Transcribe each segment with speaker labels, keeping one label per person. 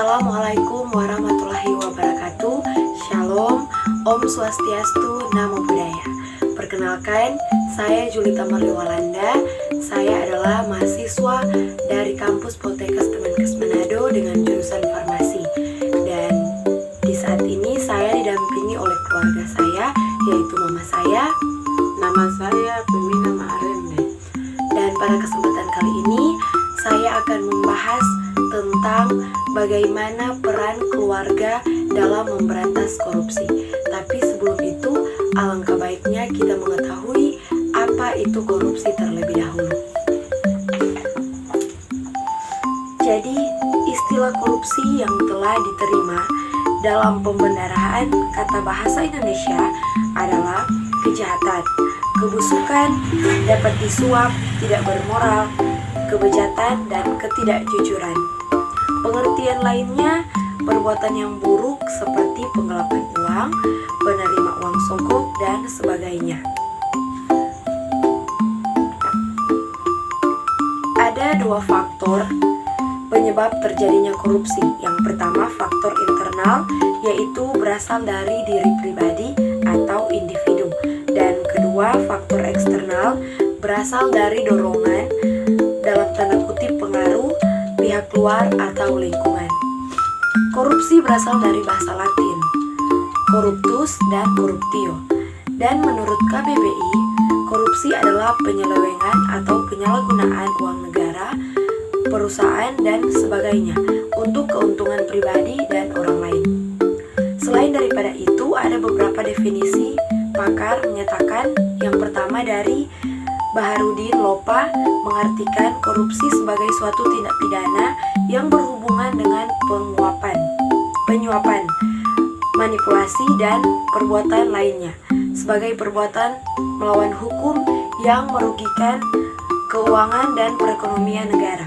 Speaker 1: Assalamualaikum warahmatullahi wabarakatuh. Shalom, Om Swastiastu, Namo Buddhaya. Perkenalkan, saya Julita Marliwalanda. Saya adalah mahasiswa dari kampus Poltekkes Kemenkes Manado dengan jurusan farmasi. Dan di saat ini saya didampingi oleh keluarga saya, yaitu mama saya.
Speaker 2: Nama saya Pemina Ma'arende.
Speaker 1: Dan pada kesempatan kali ini saya akan membahas tentang bagaimana peran keluarga dalam memberantas korupsi. Tapi sebelum itu, alangkah baiknya kita mengetahui apa itu korupsi terlebih dahulu. Jadi, istilah korupsi yang telah diterima dalam pembendaharaan kata bahasa Indonesia adalah kejahatan, kebusukan, dapat disuap, tidak bermoral, kebejatan, dan ketidakjujuran. Pengertian lainnya, perbuatan yang buruk seperti penggelapan uang, penerima uang sogok, dan sebagainya. Ada dua faktor penyebab terjadinya korupsi. Yang pertama, faktor internal, yaitu berasal dari diri pribadi atau individu. Dan kedua, faktor eksternal, berasal dari dorongan, dalam tanda kutip pengaruh, pihak luar atau lingkungan. Korupsi berasal dari bahasa Latin, corruptus dan corruptio. Dan menurut KBBI, korupsi adalah penyelewengan atau penyalahgunaan uang negara, perusahaan, dan sebagainya untuk keuntungan pribadi dan orang lain. Selain daripada itu, ada beberapa definisi pakar menyatakan. Yang pertama dari Baharudin Lopa mengartikan korupsi sebagai suatu tindak pidana yang berhubungan dengan penyuapan, manipulasi, dan perbuatan lainnya sebagai perbuatan melawan hukum yang merugikan keuangan dan perekonomian negara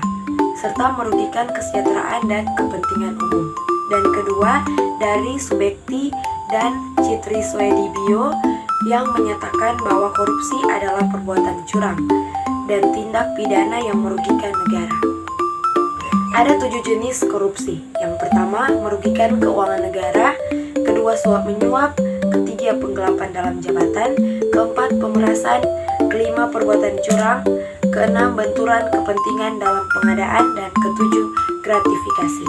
Speaker 1: serta merugikan kesejahteraan dan kepentingan umum. Dan kedua dari Subekti dan Citri Swedibio yang menyatakan bahwa korupsi adalah perbuatan curang dan tindak pidana yang merugikan negara. Ada 7 jenis korupsi. Yang pertama, merugikan keuangan negara. Kedua, suap menyuap. Ketiga, penggelapan dalam jabatan. Keempat, pemerasan. Kelima, perbuatan curang. Keenam, benturan kepentingan dalam pengadaan. Dan ketujuh, gratifikasi.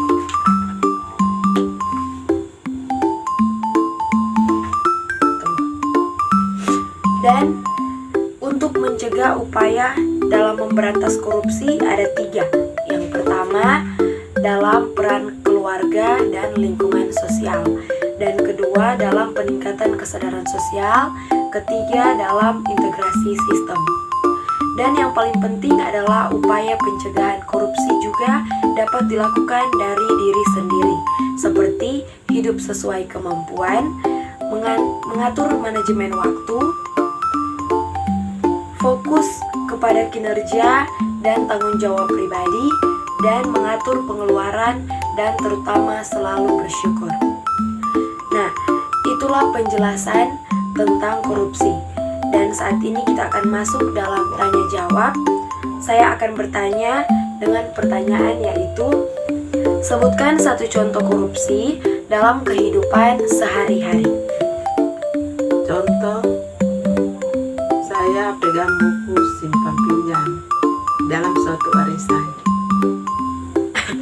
Speaker 1: Dan untuk mencegah upaya dalam memberantas korupsi ada 3. Yang pertama, dalam peran keluarga dan lingkungan sosial. Dan kedua, dalam peningkatan kesadaran sosial. Ketiga, dalam integrasi sistem. Dan yang paling penting adalah upaya pencegahan korupsi juga dapat dilakukan dari diri sendiri, seperti hidup sesuai kemampuan, mengatur manajemen waktu, fokus kepada kinerja dan tanggung jawab pribadi, dan mengatur pengeluaran, dan terutama selalu bersyukur. Nah, itulah penjelasan tentang korupsi. Dan saat ini kita akan masuk dalam tanya jawab. Saya akan bertanya dengan pertanyaan yaitu, sebutkan satu contoh korupsi dalam kehidupan sehari-hari.
Speaker 2: Contoh, saya pegang buku simpan pinjam dalam suatu arisan.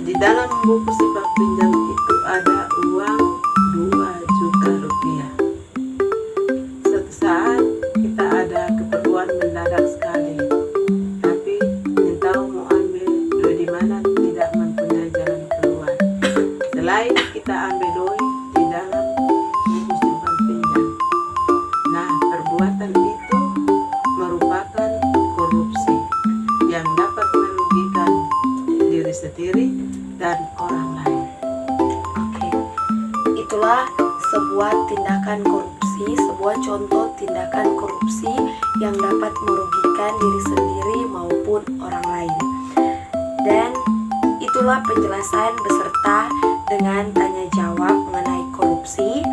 Speaker 2: Di dalam buku simpan pinjam itu ada uang 2 juta rupiah. Suatu saat kita ada keperluan mendadak sekali, tapi entah mau ambil duit di mana, tidak mempunyai jalan keluar selain kita ambil duit di dalam buku simpan pinjam. Nah, perbuatan itu merupakan korupsi yang dapat merugikan diri sendiri dan orang lain.
Speaker 1: Oke, itulah sebuah tindakan korupsi, sebuah contoh tindakan korupsi yang dapat merugikan diri sendiri maupun orang lain. Dan itulah penjelasan beserta dengan tanya jawab mengenai korupsi.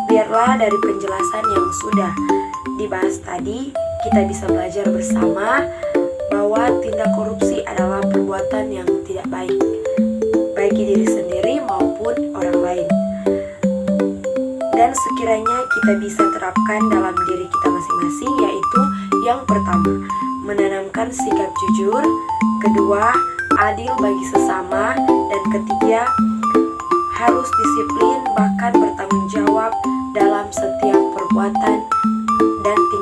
Speaker 1: Biarlah dari penjelasan yang sudah dibahas tadi, kita bisa belajar bersama bahwa tindak korupsi adalah perbuatan yang tidak baik bagi diri sendiri maupun menunjukkan sikap jujur, kedua, adil bagi sesama, dan ketiga, harus disiplin bahkan bertanggung jawab dalam setiap perbuatan dan tingkah